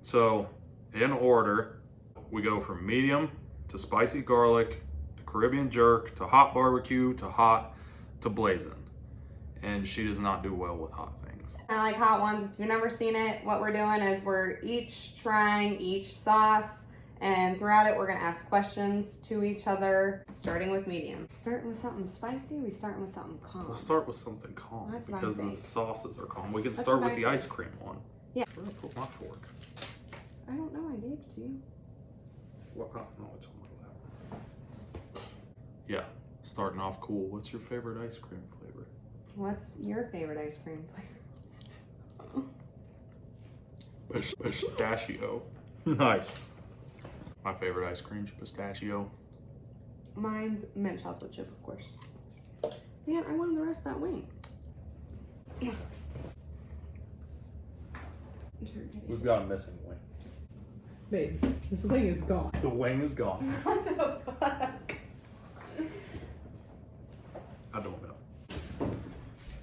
So, in order, we go from medium to spicy garlic to Caribbean jerk to hot barbecue to hot to blazing. And she does not do well with hot things. I like hot ones. If you've never seen it, what we're doing is we're each trying each sauce, and throughout it we're gonna ask questions to each other, starting with medium. Starting with something spicy, we starting with something calm. We'll start with something calm because the sauces are calm. We can start with the ice cream one. Yeah. Where did I put my fork? I don't know, I gave it to you. What? No, it's on my lap. Yeah, starting off cool. What's your favorite ice cream flavor? What's your favorite ice cream flavor? Pistachio. Nice. My favorite ice cream's pistachio. Mine's mint chocolate chip, of course. Yeah, I wanted the rest of that wing. Yeah. We've got a missing wing. Babe, this wing is gone. The wing is gone. What the fuck? I don't know.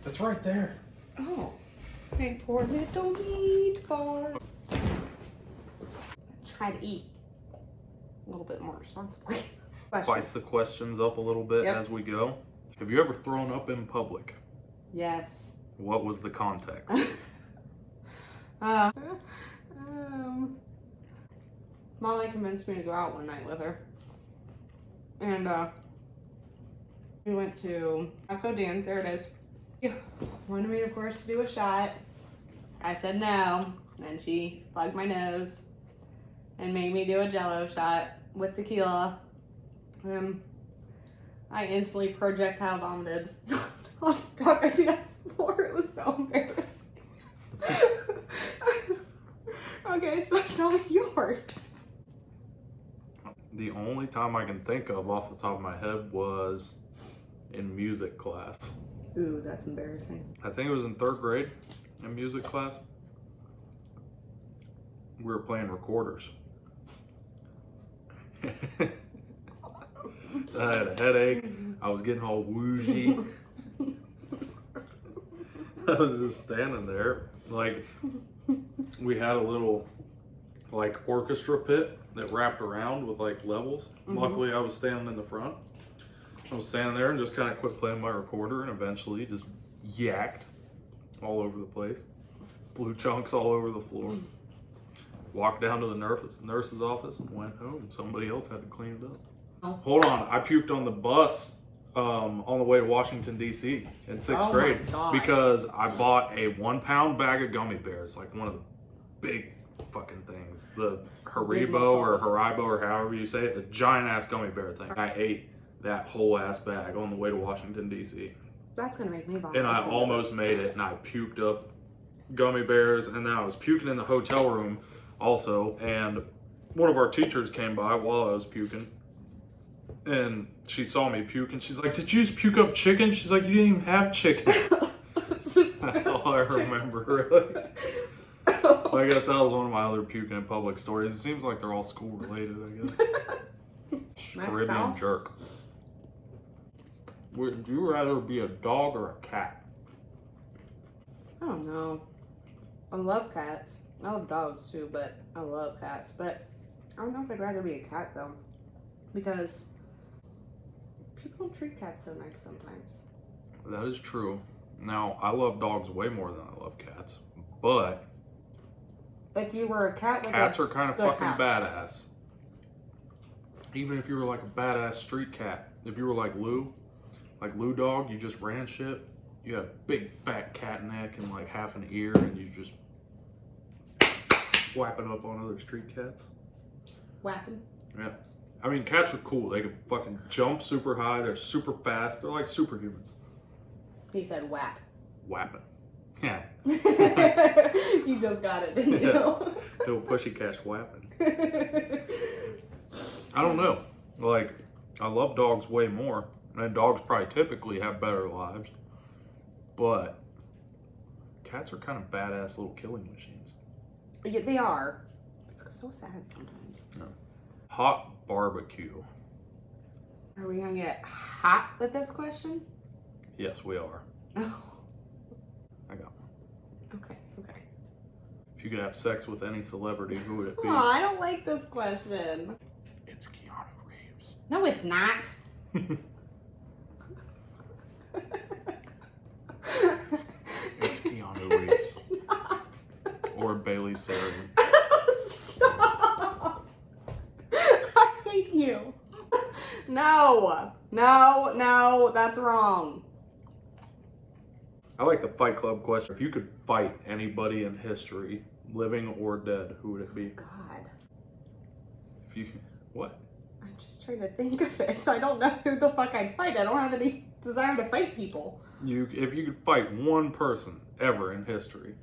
It's right there. Oh. Hey, poor little meatball. Try to eat a little bit more responsibly. Spice the questions up a little bit as we go. Have you ever thrown up in public? Yes. What was the context? Molly convinced me to go out one night with her. And we went to Taco Dan's, there it is. Wanted me, of course, to do a shot. I said no. Then she plugged my nose and made me do a Jello shot with tequila. I instantly projectile vomited on Taco Dan's floor. It was so embarrassing. Okay, so tell me yours. The only time I can think of off the top of my head was in music class. Ooh, that's embarrassing. I think it was in 3rd grade in music class. We were playing recorders. I had a headache. I was getting all woozy. I was just standing there. Like, we had a little, like, orchestra pit that wrapped around with, like, levels. Luckily, I was standing in the front. I was standing there and just kind of quit playing my recorder and eventually just yacked all over the place. Blue chunks all over the floor. Walked down to the nurse's office and went home. Somebody else had to clean it up. Oh. Hold on, I puked on the bus on the way to Washington, D.C. in 6th grade because I bought a 1-pound bag of gummy bears, like one of the big fucking things. The Haribo or however you say it, the giant ass gummy bear thing. I ate that whole ass bag on the way to Washington, D.C. That's gonna make me vomit. And I almost made it, and I puked up gummy bears, and then I was puking in the hotel room also, and one of our teachers came by while I was puking, and she saw me puke, and she's like, "Did you just puke up chicken?" She's like, "You didn't even have chicken." That's all I remember, really. I guess that was one of my other puking in public stories. It seems like they're all school related, I guess. Caribbean jerk. Would you rather be a dog or a cat? I don't know. I love cats. I love dogs too, but I love cats. But I don't know if I'd rather be a cat though, because people don't treat cats so nice sometimes. That is true. Now, I love dogs way more than I love cats, but if you were a cat, cats are kind of fucking badass. Even if you were like a badass street cat, if you were like Lou Dog, you just ran shit. You had a big fat cat neck and like half an ear, and you just whapping up on other street cats. Whapping? Yeah. I mean, cats are cool. They can fucking jump super high. They're super fast. They're like superhumans. He said whap. Whapping. Yeah. You just got it, didn't you? Little pussycat's whapping. I don't know. Like, I love dogs way more. And dogs probably typically have better lives. But cats are kind of badass little killing machines. Yeah, they are. It's so sad sometimes. Yeah. Hot barbecue. Are we gonna get hot with this question? Yes, we are. Oh. I got one. Okay. If If you could have sex with any celebrity, who would it be? Oh, I don't like this question. It's Keanu Reeves. No, it's not. It's Keanu Reeves. It's not. Or Bailey Sarian. Stop. I hate you. No, that's wrong. I like the Fight Club question. If you could fight anybody in history, living or dead, who would it be? God. If you, what? I'm just trying to think of it. I don't know who the fuck I'd fight. I don't have any desire to fight people. If you could fight one person ever in history,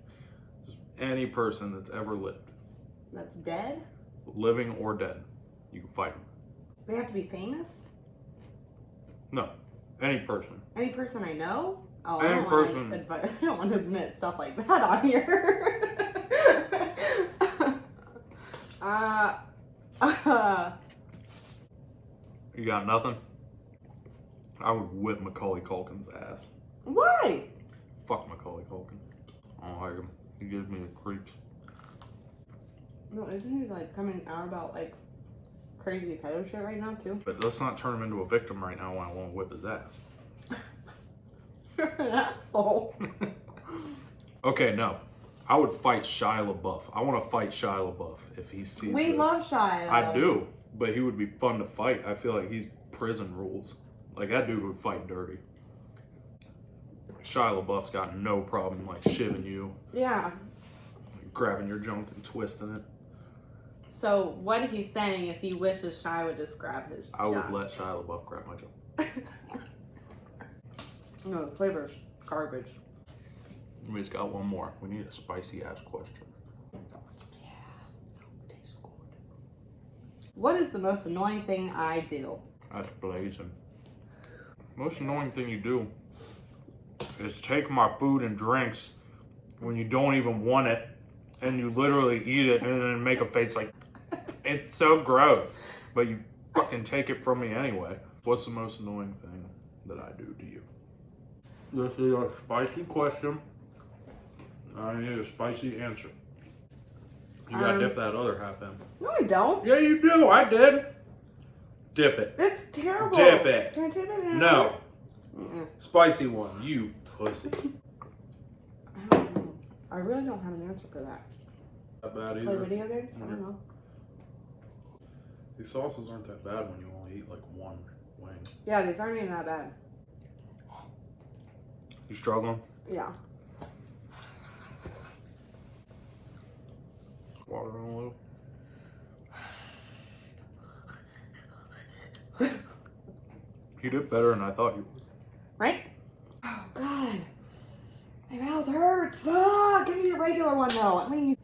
just any person that's ever lived, That's dead? living or dead, you can fight them. They have to be famous? No, any person. Any person I know? Oh, Any person. I don't want to admit stuff like that on here. You got nothing? I would whip Macaulay Culkin's ass. Why? Fuck Macaulay Culkin. I don't like him. He gives me the creeps. No, isn't he like coming out about like crazy pedo shit right now too? But let's not turn him into a victim right now when I want to whip his ass. Oh. Okay, no. I would fight Shia LaBeouf. I want to fight Shia LaBeouf if he sees We this. love Shia. I do, but he would be fun to fight. I feel like he's prison rules. Like, that dude would fight dirty. Shia LaBeouf's got no problem, like, shivving you, Yeah. grabbing your junk and twisting it. So what he's saying is he wishes Shia would just grab his I would junk. let Shia LaBeouf grab my junk. No, the flavor's garbage. We just got one more. We need a spicy-ass question. Yeah. Tastes good. What is the most annoying thing I do? That's blazing. Most annoying thing you do is take my food and drinks when you don't even want it, and you literally eat it and then make a face like, it's so gross, but you fucking take it from me anyway. What's the most annoying thing that I do to you? This is a spicy question. I need a spicy answer. You gotta dip that other half in. No, I don't. Yeah, you do. I did. Dip it. It's terrible. Dip it. Can I dip it in? No. Mm-mm. Spicy one. You pussy. I don't know. I really don't have an answer for that. Not bad Play either. video games? I don't know. These sauces aren't that bad when you only eat like one wing. Yeah, these aren't even that bad. You struggling? Yeah. Water on a little. You did better than I thought you would. Right? Oh, God. My mouth hurts. Ah, give me the regular one, though. I mean...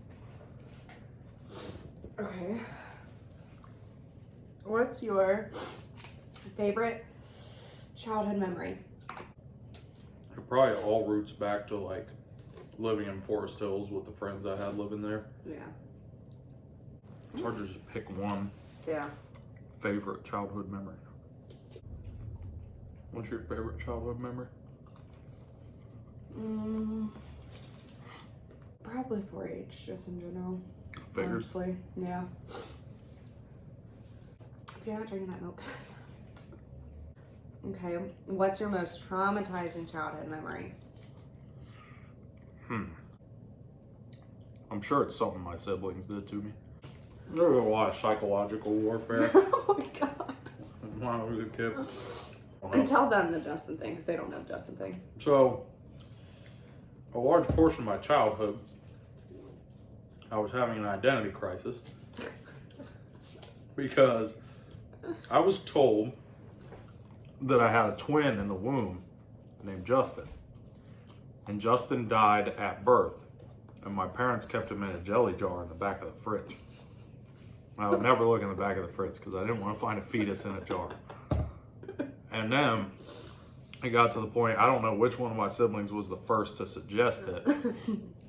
Okay. What's your favorite childhood memory? It probably all roots back to like living in Forest Hills with the friends I had living there. Yeah. It's hard to just pick one Yeah. favorite childhood memory. What's your favorite childhood memory? Probably 4-H, just in general. Figures. Honestly, yeah. If you're not drinking that milk. Okay, what's your most traumatizing childhood memory? I'm sure it's something my siblings did to me. There was a lot of psychological warfare Oh my God. when I was a kid. And tell them the Justin thing, because they don't know the Justin thing. So, a large portion of my childhood, I was having an identity crisis because I was told that I had a twin in the womb named Justin. And Justin died at birth. And my parents kept him in a jelly jar in the back of the fridge. I would never look in the back of the fridge because I didn't want to find a fetus in a jar. And then it got to the point, I don't know which one of my siblings was the first to suggest it,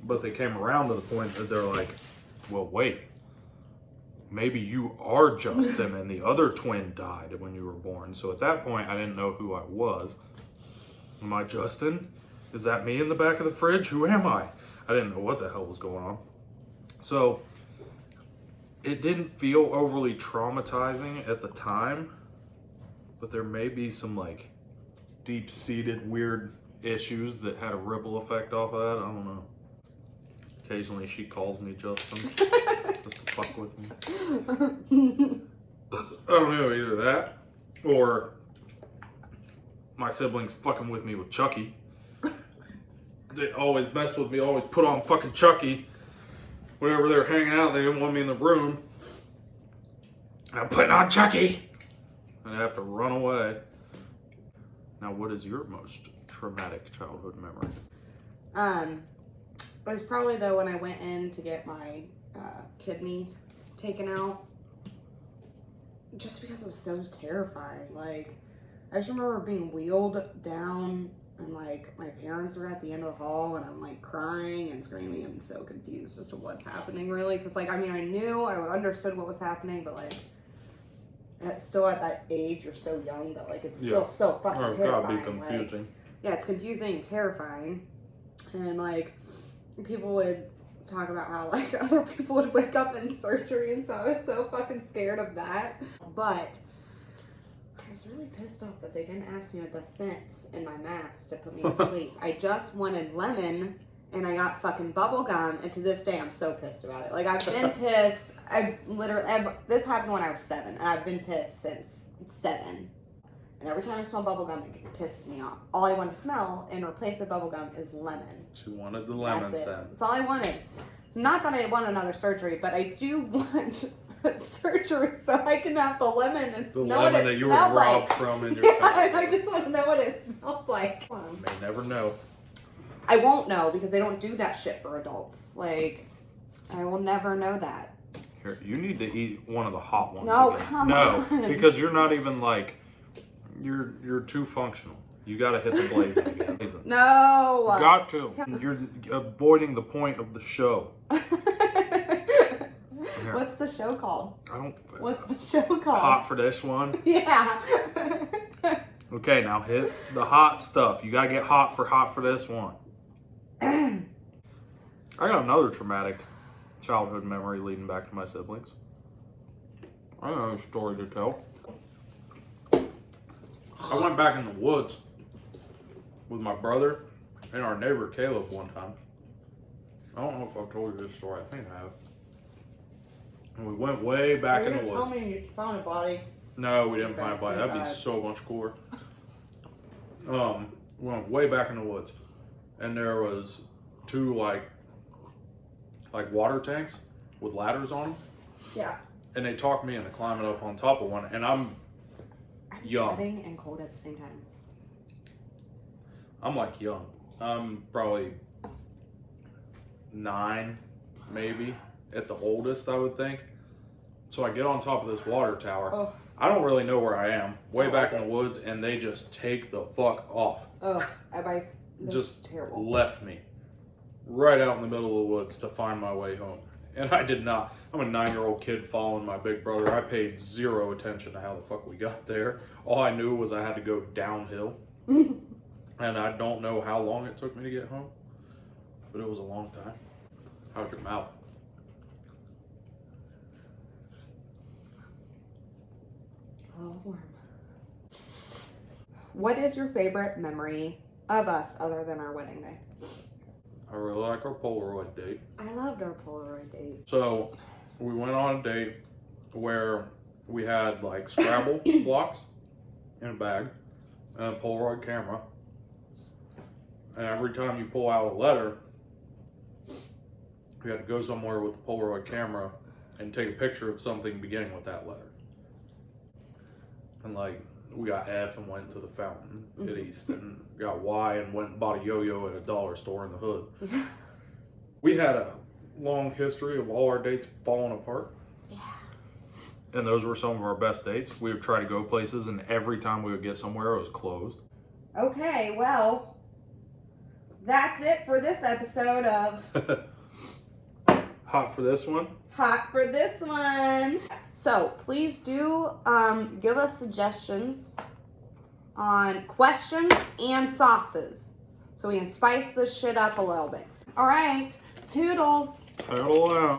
but they came around to the point that they're like, well, wait, maybe you are Justin and the other twin died when you were born. So at that point, I didn't know who I was. Am I Justin? Is that me in the back of the fridge? Who am I? I didn't know what the hell was going on. So it didn't feel overly traumatizing at the time, but there may be some like deep-seated weird issues that had a ripple effect off of that. I don't know. Occasionally she calls me Justin just to fuck with me. I don't know, either that or my siblings fucking with me with Chucky. They always mess with me, always put on fucking Chucky. Whenever they're hanging out, they didn't want me in the room. I'm putting on Chucky. And I have to run away. Now, what is your most traumatic childhood memory? It was probably though when I went in to get my kidney taken out. Just because it was so terrifying. Like, I just remember being wheeled down and like my parents were at the end of the hall and I'm like crying and screaming. I'm so confused as to what's happening really. Cause like, I mean, I understood what was happening, but like, still at that age, you're so young that like, it's still so fucking terrifying. Gotta be confusing. Like, yeah, it's confusing and terrifying. And like, people would talk about how like other people would wake up in surgery, and so I was so fucking scared of that. But I was really pissed off that they didn't ask me with the scents in my mask to put me to sleep. I just wanted lemon and I got fucking bubble gum, and to this day I'm so pissed about it. Like, I've been pissed. This happened when I was 7 and I've been pissed since 7. And every time I smell bubble gum, it pisses me off. All I want to smell in replace of bubble gum is lemon. She wanted the lemon scent. That's all I wanted. It's not that I want another surgery, but I do want surgery so I can have the lemon and know what it smelled like. The lemon that you were robbed from in your childhood. I just want to know what it smelled like. You may never know. I won't know because they don't do that shit for adults. Like, I will never know that. Here, you need to eat one of the hot ones. No, again. come on. No, because you're not even like, you're too functional. You gotta hit the blazing again. No. Got to. You're avoiding the point of the show. What's the show called? What's the show called? Hot for this one? Yeah. Okay, now hit the hot stuff. You gotta get hot for this one. I got another traumatic childhood memory leading back to my siblings. I got a story to tell. I went back in the woods with my brother and our neighbor Caleb one time. I don't know if I've told you this story. I think I have. And we went way back in the woods. Tell me you found a body. No, we didn't find a body. That'd be so much cooler. We went way back in the woods, and there was 2 like water tanks with ladders on them. Yeah. And they talked me into climbing up on top of one, and I'm young. Sweating and cold at the same time. I'm like young. I'm probably 9, maybe at the oldest, I would think. So I get on top of this water tower. Oh. I don't really know where I am. Way back in the woods, and they just take the fuck off. Oh, just terrible. Left me right out in the middle of the woods to find my way home. And I did not. I'm a 9-year-old kid following my big brother. I paid 0 attention to how the fuck we got there. All I knew was I had to go downhill. And I don't know how long it took me to get home, but it was a long time. How's your mouth? A little warm. What is your favorite memory of us other than our wedding day? I really like our Polaroid date. I loved our Polaroid date. So we went on a date where we had like Scrabble blocks in a bag and a Polaroid camera. And every time you pull out a letter, you had to go somewhere with the Polaroid camera and take a picture of something beginning with that letter. And like, we got F and went to the fountain at East, and got Y and went and bought a yo-yo at a dollar store in the hood. We had a long history of all our dates falling apart. Yeah. And those were some of our best dates. We would try to go places, and every time we would get somewhere, it was closed. Okay, well, that's it for this episode of Hot for this one. Hot for this one. So please do give us suggestions on questions and sauces so we can spice this shit up a little bit. All right, toodles. Toodle out.